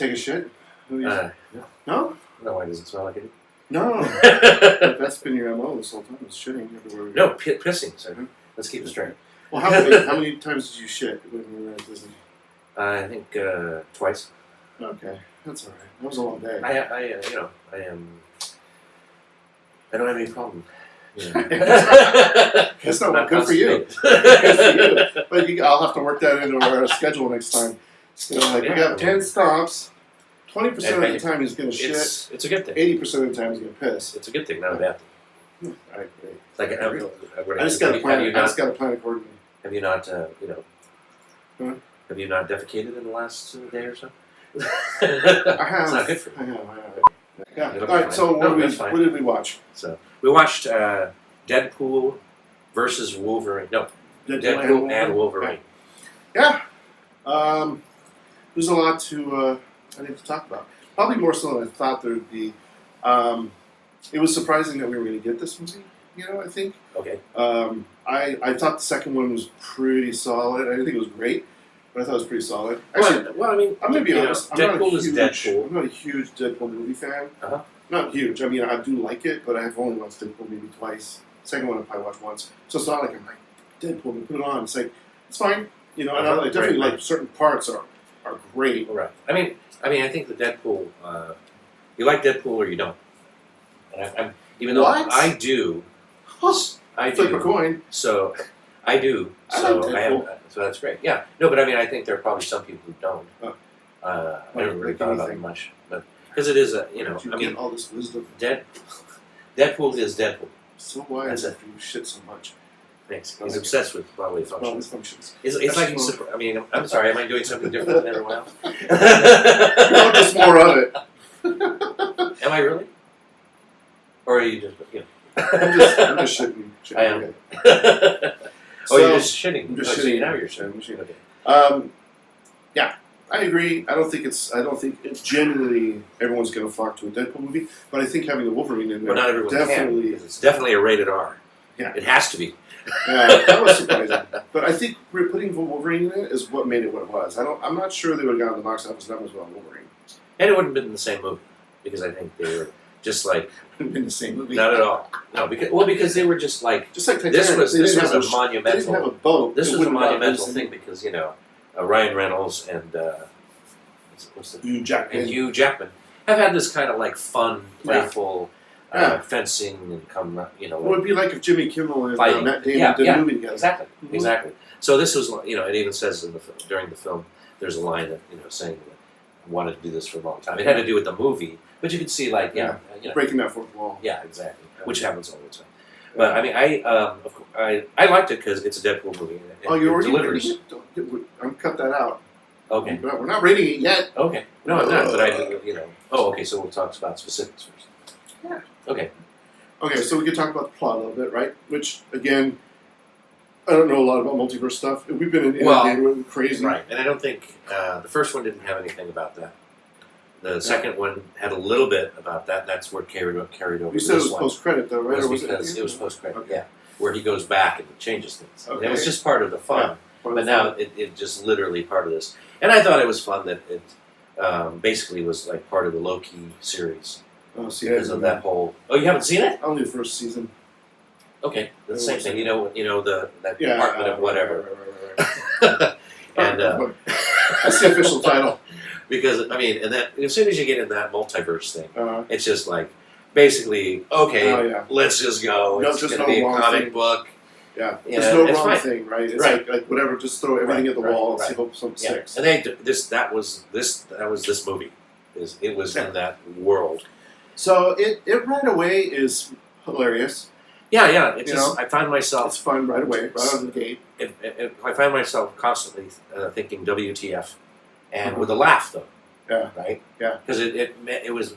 take a shit? No. No? No, why does it smell like it? No. That's been your MO this whole time, is shitting everywhere. No, pissing, sir. Let's keep it straight. Well, how many times did you shit when you were at Disney? I think twice. Okay, that's all right. That was a long day. I don't have any problem. That's not good for you. Good for you. But I'll have to work that into our schedule next time. We got 10 stops. 20% of the time he's going to shit. It's a good thing. 80% of the time he's going to piss. It's a good thing, not a bad thing. I agree. It's like I just got to plan accordingly. Have you not, have you not defecated in the last day or so? I have. It's not good for you. I have. Yeah. All right. So what did we watch? So we watched Deadpool versus Wolverine. No, Deadpool and Wolverine. Yeah. There's a lot to I think to talk about. Probably more so than I thought there would be. It was surprising that we were going to get this movie. I think. Okay. I thought the second one was pretty solid. I didn't think it was great, but I thought it was pretty solid. Actually, well, I mean, I'm going to be honest. Deadpool is Deadpool. I'm not a huge Deadpool movie fan. Uh-huh. Not huge. I mean, I do like it, but I've only watched Deadpool maybe twice. Second one I probably watched once. So it's not like I'm like, Deadpool, and put it on. It's like, it's fine. And I definitely like certain parts are great. Right. I mean, I think the Deadpool, you like Deadpool or you don't. And even though I do. I do. Flip a coin. So, I do. So, so that's great. Yeah. No, but I mean, I think there are probably some people who don't. I haven't really thought about it much. But because it is all this wisdom. Deadpool is Deadpool. So why is it you shit so much? Thanks. He's obsessed with bodily functions. Functions. It's like he's. I mean, I'm sorry. Am I doing something different than everyone else? No, just more of it. Am I really? Or are you just I'm just shitting. I am. You're just shitting. I'm just shitting. Now you're shitting. Okay. Yeah, I agree. I don't think it's genuinely everyone's going to flock to a Deadpool movie, but I think having the Wolverine in there not everyone definitely can, it's definitely a rated R. Yeah, it has to be. Yeah, that was surprising. But I think putting Wolverine in it is what made it what it was. I'm not sure they would have gotten the box office numbers without Wolverine. And it wouldn't have been the same movie because I think they were just like in the same movie. Not at all. No, because they were just like Titanic. This was a monumental. They didn't have a boat. This was a monumental thing because Ryan Reynolds and what's the Hugh Jackman have had this kind of like fun, playful fencing and It would be like if Jimmy Kimmel and Matt Damon did a movie together. Exactly, exactly. So this was it even says in during the film there's a line that saying that I wanted to do this for a long time. It had to do with the movie. But you could see, breaking that fourth wall. Yeah, exactly. Which happens all the time. But I mean, I liked it because it's a Deadpool movie. You already delivers. I'm cut that out. Okay. We're not rating it yet. Okay. No, I'm not. But Oh, okay. So we'll talk about specifics first. Yeah. Okay. Okay. So we could talk about the plot a little bit, right? Which again, I don't know a lot about multiverse stuff. We've been inundated with crazy. Right. And I don't think the first one didn't have anything about that. The second one had a little bit about that. That's where it carried over. You said it was post-credit, though, right? It was post-credit, yeah. Where he goes back and changes things. Okay. It was just part of the fun. Yeah, but now it just literally part of this. And I thought it was fun that it basically was like part of the Loki series. Oh, see, because of that whole... Oh, you haven't seen it? Only the first season. Okay, the same thing. That department of whatever. Right. And that's the official title. Because, and then as soon as you get in that multiverse thing, it's just like, basically, okay, let's just go. It's going to be a comic book. Yeah, there's no wrong thing, right? It's like whatever, just throw everything at the wall and see hope something sticks. And that was this movie. It was in that world. So it right away is hilarious. Yeah. I find myself... It's fun right away, right out of the gate. I find myself constantly thinking WTF. And with a laugh, though. Yeah. Right? Yeah. Because it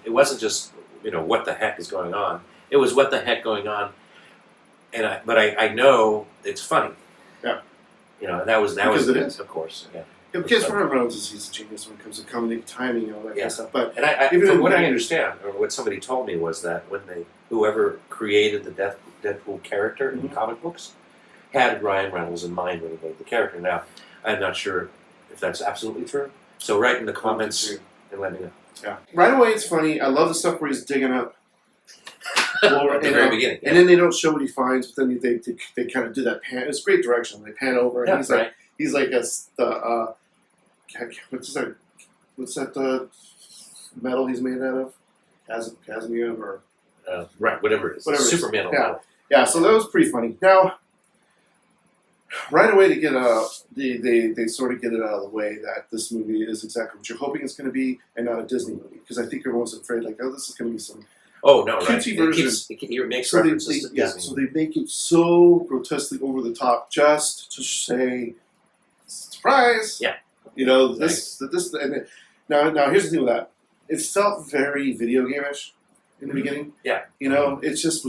wasn't just, what the heck is going on. It was what the heck going on. But I know it's funny. Yeah. And that was because it is, of course. Yeah. Because Ryan Reynolds he's a genius when it comes to comedic timing and all that kind of stuff. But from what I understand, or what somebody told me, was that when whoever created the Deadpool character in comic books had Ryan Reynolds in mind when he made the character. Now, I'm not sure if that's absolutely true. So write in the comments and let me know. Yeah. Right away, it's funny. I love the stuff where he's digging up. At the very beginning. And then they don't show what he finds, but then they kind of do that pan. It's great direction. They pan over, and he's like what's that metal he's made out of? Cadmium or whatever it is. Super metal. Yeah. Yeah, so that was pretty funny. Now, right away to get they sort of get it out of the way that this movie is exactly what you're hoping it's going to be, and not a Disney movie. Because I think everyone's afraid, like, oh, this is going to be some cutesy version. It makes references to Disney. Yeah, so they make it so grotesquely over the top just to say, surprise. Yeah. You know, now here's the thing with that. It felt very video game-ish in the beginning. Yeah. You know, it's just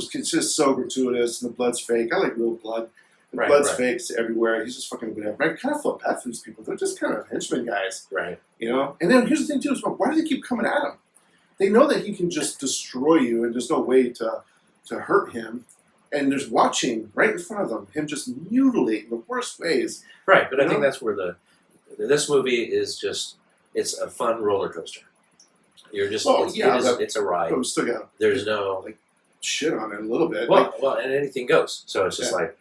so gratuitous, and the blood's fake. I like real blood. The blood's fake everywhere. He's just fucking whatever. I kind of feel bad for these people. They're just kind of henchmen guys. Right. You know? And then here's the thing, too, is why do they keep coming at him? They know that he can just destroy you, and there's no way to hurt him. And there's watching right in front of them, him just mutilate in the worst ways. Right, but I think that's where this movie is just, it's a fun roller coaster. You're just, it's a ride. But we still got there's no shit on it a little bit. Well, and anything goes. So it's just there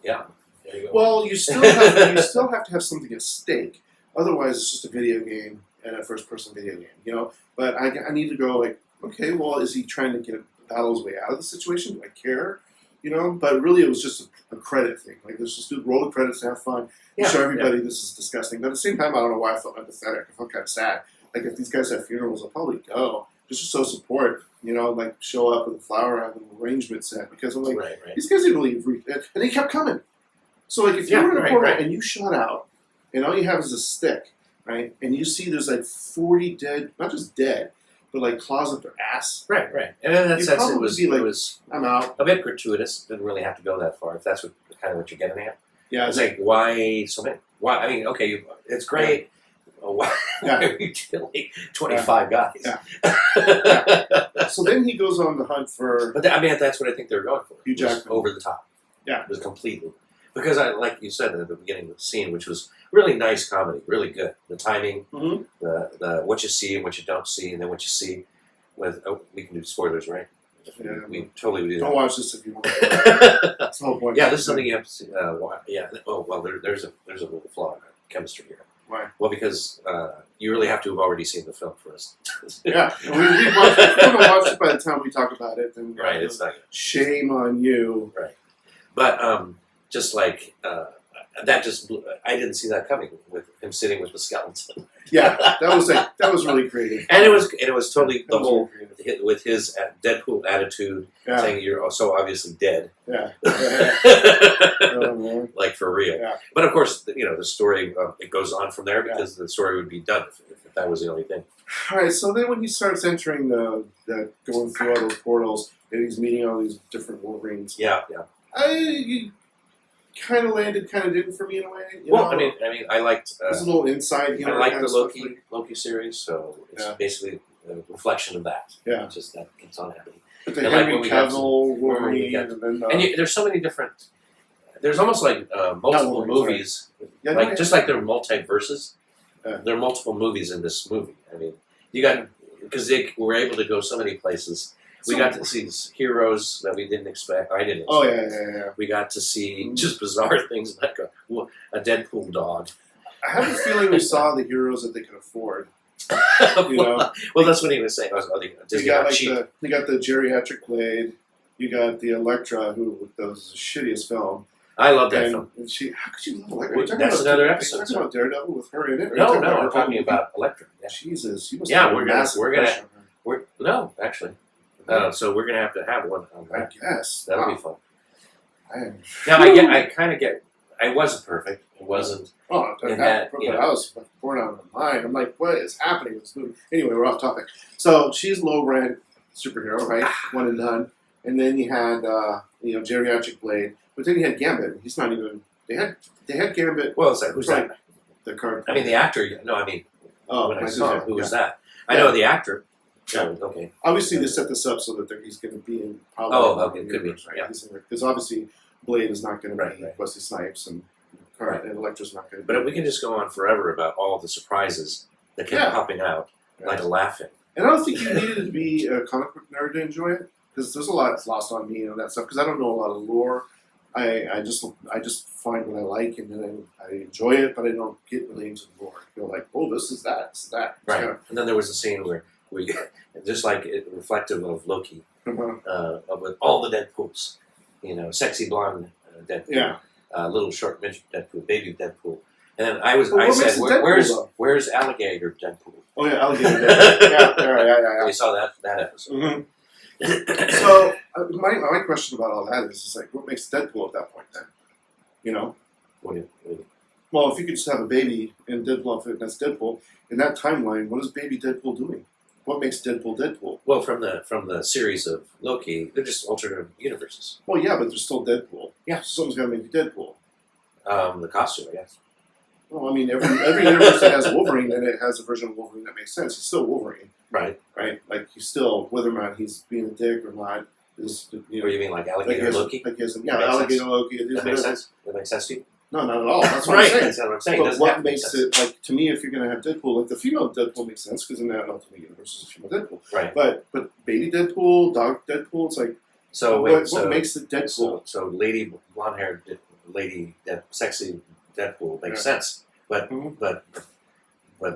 you go. Well, you still have to have something at stake. Otherwise, it's just a video game and a first-person video game, you know. But I need to go okay, well, is he trying to battle his way out of the situation? Do I care? You know. But really, it was just a credit thing. Like, let's just roll the credits and have fun. Show everybody this is disgusting. But at the same time, I don't know why I felt empathetic. I felt kind of sad. Like, if these guys have funerals, I'll probably go just to show support. You know, like show up with a flower, have an arrangement set, because I'm like, these guys didn't really, and they kept coming. So like, if you were in a portal and you shot out, and all you have is a stick, right, and you see there's like 40 dead, not just dead, but like claws up their ass. Right. And in that sense, it was I'm out. A bit gratuitous. Didn't really have to go that far. If that's what you're getting at. Yeah. It's like, why so many? Why? I mean, okay, it's great. Yeah. Why are you killing 25 guys? Yeah. So then he goes on the hunt for. But that's what I think they're going for. Hugh Jackman. Over the top. Yeah. It was completely. Because like you said at the beginning of the scene, which was really nice comedy, really good. The timing, the what you see and what you don't see, and then what you see with. Oh, we can do spoilers, right? Yeah. We totally do. Don't watch this if you want. That's the whole point. Yeah, this is something you have to see. Yeah. Oh well, there's a little flaw in chemistry here. Why? Well, because you really have to have already seen the film first. Yeah, we watched it. If we're gonna watch it by the time we talk about it, then it's not good. Shame on you. Right, but just like that, I didn't see that coming with him sitting with the skeleton. Yeah, that was really creative, and it was totally the whole with his Deadpool attitude, saying you're so obviously dead. Yeah. Like for real. Yeah. But of course, the story it goes on from there because the story would be done if that was the only thing. All right. So then when he starts entering going through all those portals and he's meeting all these different Wolverines. Yeah. I kind of landed, kind of didn't for me in a way. I mean, I liked. There's a little inside humor. I like the Loki series, so it's basically a reflection of that. Yeah. Just that keeps on happening. But the Henry Cavill, Wolverine, there's so many different. There's almost like multiple movies, just like there are multiverses. There are multiple movies in this movie. I mean, you got because they were able to go so many places. We got to see heroes that we didn't expect. I didn't expect. Oh, yeah. We got to see just bizarre things like a Deadpool dog. I have a feeling we saw the heroes that they could afford. Well, that's what he was saying. You got the geriatric Blade. You got the Elektra, who was the shittiest film. I love that film. And how could you love Elektra? That's another episode. Are you talking about Daredevil with her in it? No, we're talking about Elektra. Yeah. Jesus, you must have we're gonna actually. So we're gonna have to have one on that. I guess that'll be fun. Now I kind of get. I wasn't perfect. It wasn't. Oh, I was born out of my mind. I'm like, what is happening in this movie? Anyway, we're off topic. So she's low rent superhero, right? One and done. And then you had geriatric Blade, but then you had Gambit. He's not even. They had Gambit. Well, it's like who's that? The current. I mean, the actor. No, I mean. When I saw him, who was that? I know the actor. Yeah. Okay. Obviously, they set this up so that he's going to be in. Okay, could be. Right? Yeah. Because obviously, Blade is not going to be Wesley Snipes, and Elektra's not going to be. But we can just go on forever about all the surprises that kept popping out like a laughing. And I don't think you needed to be a comic book nerd to enjoy it, because there's a lot that's lost on me and that stuff. Because I don't know a lot of lore. I just find what I like, and then I enjoy it, but I don't get really into the lore. I feel like, oh, this is that, this is that. Right. Kinda, and then there was a scene where we, just like it, reflective of Loki, with all the Deadpools, sexy blonde Deadpool, little short midget Deadpool, baby Deadpool. And then I said, where's alligator Deadpool? Oh yeah, alligator Deadpool. Yeah. We saw that episode. Mm-hmm. So my question about all that is like, what makes Deadpool at that point then? What do you Well, if you could just have a baby and Deadpool, if that's Deadpool, in that timeline, what is baby Deadpool doing? What makes Deadpool Deadpool? Well, from the series of Loki, they're just alternative universes. Well, yeah, but they're still Deadpool. Yeah, someone's got to make you Deadpool. The costume, I guess. Well, I mean, every universe that has Wolverine, then it has a version of Wolverine that makes sense. He's still Wolverine. Right. Like, he's still, whether or not he's being a dick or not, is, What do you mean, like alligator Loki? Alligator Loki. That makes sense? That makes sense to you? No, not at all. That's what right. I'm saying. That's what I'm saying. But what makes it, like, to me, if you're going to have Deadpool, like, the female Deadpool makes sense, because in that Ultimate Universe is a female Deadpool. Right. But baby Deadpool, dog Deadpool, it's like, what makes it Deadpool? So lady blonde-haired sexy Deadpool makes sense. But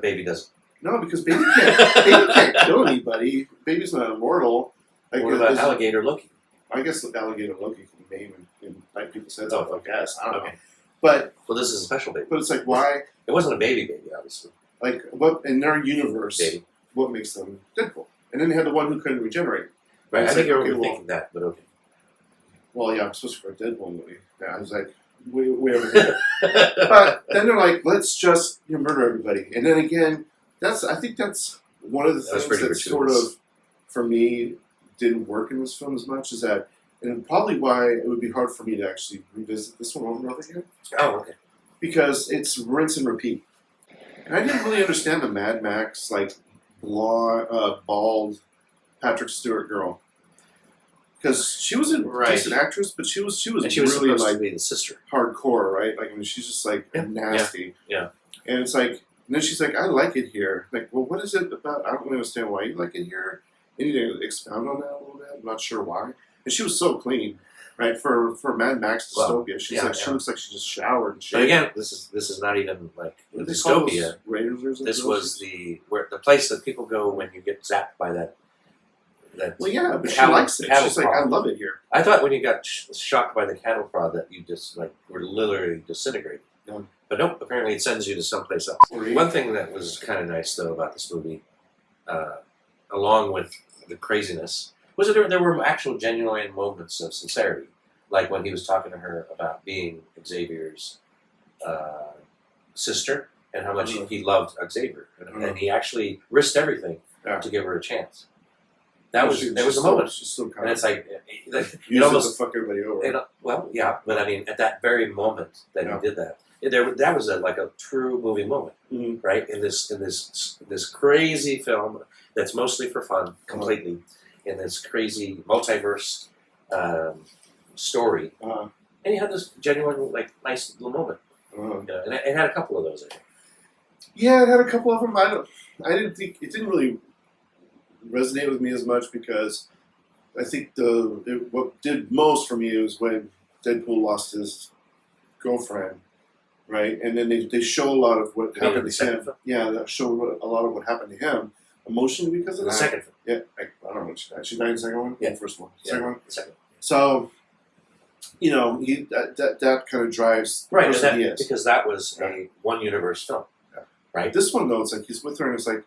baby doesn't. No, because baby can't kill anybody. Baby's not immortal. What about alligator Loki? I guess alligator Loki can be named and bite people's heads Oh, off. I guess I don't know. Okay. But this is a special baby. But it's like, why? It wasn't a baby, obviously. Like, what in their universe? Baby. What makes them Deadpool? And then they had the one who couldn't regenerate. Right. I think you're overthinking that, but okay. Well, yeah, I'm supposed to for a Deadpool movie. Yeah, I was like, way over. But then they're like, let's just murder everybody. And then again, I think that's one of the things that sort of, for me, didn't work in this film as much, is that, and probably why it would be hard for me to actually revisit this one over and over again. Oh, okay. Because it's rinse and repeat. And I didn't really understand the Mad Max, like, bald Patrick Stewart girl. Because she was a decent actress, but she was really like to be the sister, hardcore, right? Like, I mean, she's just like nasty. Yeah. And it's like, and then she's like, I like it here. Like, well, what is it about? I don't really understand why you like it here. You need to expound on that a little bit. I'm not sure why. And she was so clean, right? For Mad Max dystopia, she looks like she just showered and shit. But again, this is not even like a dystopia. This was the place that people go when you get zapped by that. Well, yeah, but she likes it. She's like, I love it here. I thought when you got shocked by the cattle prod that you just like were literally disintegrated. Yeah. But nope, apparently it sends you to someplace else. One thing that was kind of nice though about this movie, along with the craziness, was that there were actual genuine moments of sincerity, like when he was talking to her about being Xavier's sister and how much he loved Xavier, and he actually risked everything to give her a chance. There was a moment, and it's like it almost fuck everybody over. Well, yeah, but I mean, at that very moment that he did that, that was like a true movie moment, right? In this crazy film that's mostly for fun, completely, in this crazy multiverse story, and you had this genuine, like, nice little moment, and it had a couple of those, I think. Yeah, it had a couple of them. I didn't think it didn't really resonate with me as much, because I think what did most for me was when Deadpool lost his girlfriend, right? And then they show a lot of what happened to him. Yeah, that showed a lot of what happened to him emotionally because of that. The second film. Yeah, I don't know. She died in the second one. Yeah, the first one. Yeah, second one. The second. So, that kind of drives the person he is, because that was a one universe film, right? This one though, it's like he's with her and it's like,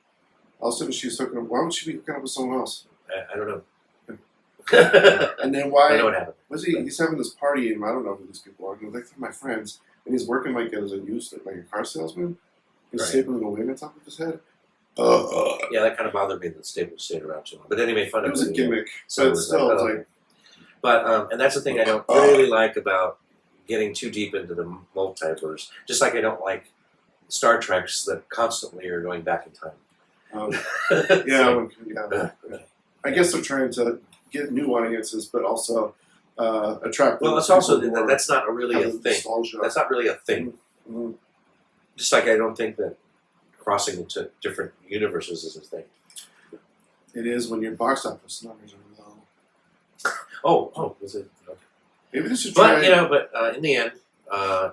all of a sudden she's hooking up. Why would she be hooking up with someone else? I don't know. And then why? I know what happened. He's having this party, and I don't know who these people are. They're like my friends, and he's working like as a car salesman. He's stapling a wig on top of his head. Yeah, that kind of bothered me that Staples stayed around too long. But anyway, it was a gimmick. So but still, it's like. But and that's the thing I don't really like about getting too deep into the multiverse. Just like I don't like Star Treks that constantly are going back in time. I guess they're trying to get new audiences, but also attract. Well, it's also that's not really a thing. Nostalgia. That's not really a thing. Mm-hmm. Just like I don't think that crossing into different universes is a thing. It is when your box office numbers are low. Oh, was it? Okay. Maybe this should try. But in the end,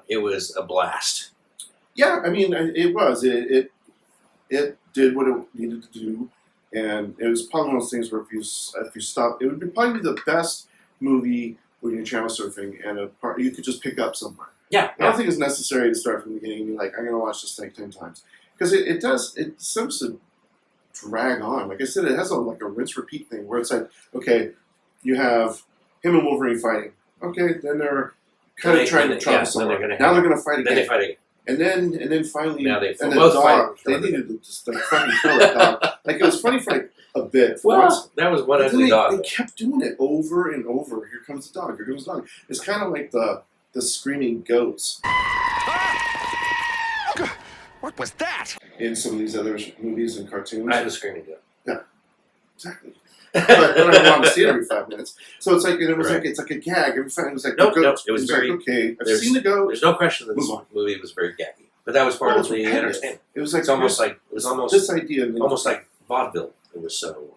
it was a blast. Yeah, I mean, it was. It did what it needed to do, and it was probably one of those things where if you stop, it would be probably the best movie when you're channel surfing and a part you could just pick up somewhere. Yeah, I don't think it's necessary to start from the beginning and be like, I'm going to watch this thing 10 times. Because it seems to drag on. Like I said, it has a rinse repeat thing where it's like, okay, you have him and Wolverine fighting. Okay, then they're kind of trying to travel somewhere. Now they're going to fight again. Then they fight again. And then finally, now they and the both dog, fight. they needed to just fucking kill the dog. Like it was funny for like a bit. Well, that was one ugly dog. They kept doing it over and over. Here comes the dog. Here comes the dog. It's kind of like the screaming goats. What was that? In some of these other movies and cartoons. I had a screaming goat. Yeah, exactly. But I want to see it every 5 minutes. So it's like, and it was like, it's like a gag. Every time it was like, nope, the goat. it was very, like, okay, I've seen the goat. There's no question that this movie was very gaggy. But that was part of the entertainment. It was like, it's almost like, it was almost this idea. Almost like vaudeville. It was so,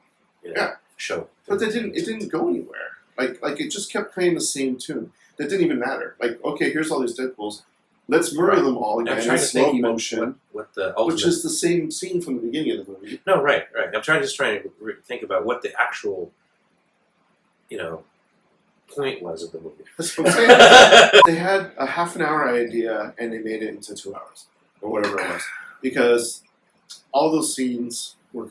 show. But it didn't go anywhere. Like it just kept playing the same tune. That didn't even matter. Like, okay, here's all these Deadpools. Let's murder them all again in slow motion. What the ultimate, which is the same scene from the beginning of the movie. No, right. I'm trying to think about what the actual, point was of the movie. That's what I'm saying. They had a half an hour idea and they made it into 2 hours or whatever it was, because all those scenes were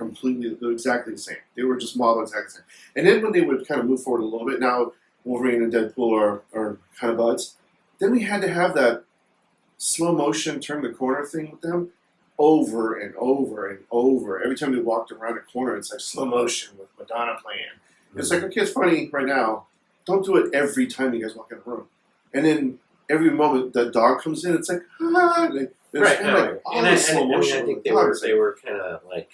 exactly the same. They were just modeled exactly the same. And then when they would kind of move forward a little bit, now Wolverine and Deadpool are kind of buds. Then we had to have that slow motion turn the corner thing with them over and over and over. Every time they walked around a corner, it's like slow motion with Madonna playing. It's like, okay, it's funny right now. Don't do it every time you guys walk in a room. And then every moment the dog comes in, it's like, ah. Slow motion. I think they were kind of like,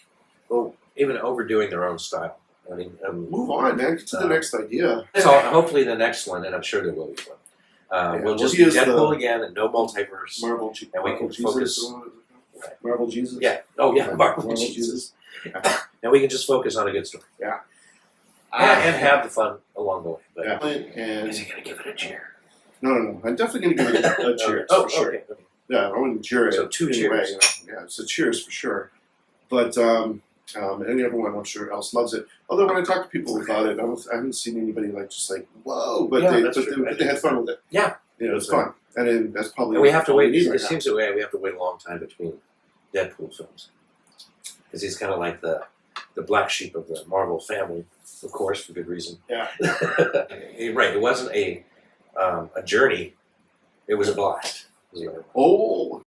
even overdoing their own style. I mean, move on, man. Get to the next idea. So hopefully the next one, and I'm sure there will be one. We'll just be Deadpool again and no multiverse. Marvel, and we can focus. Marvel Jesus. Yeah. Oh yeah, Marvel Jesus. And we can just focus on a good story. Yeah. And have the fun along the way. But and is he going to give it a cheer? No. I'm definitely going to give it a cheers for sure. Okay. Yeah, I wouldn't cheer it. So 2 cheers. Yeah, it's a cheers for sure. But and everyone, I'm sure, else loves it. Although when I talk to people about it, I haven't seen anybody just like, whoa, but they had fun with it. Yeah. It's fun. And then that's probably. And we have to wait. It seems that we have to wait a long time between Deadpool films, because he's kind of like the black sheep of the Marvel family, of course, for good reason. Yeah. Right. It wasn't a journey. It was a blast. Oh.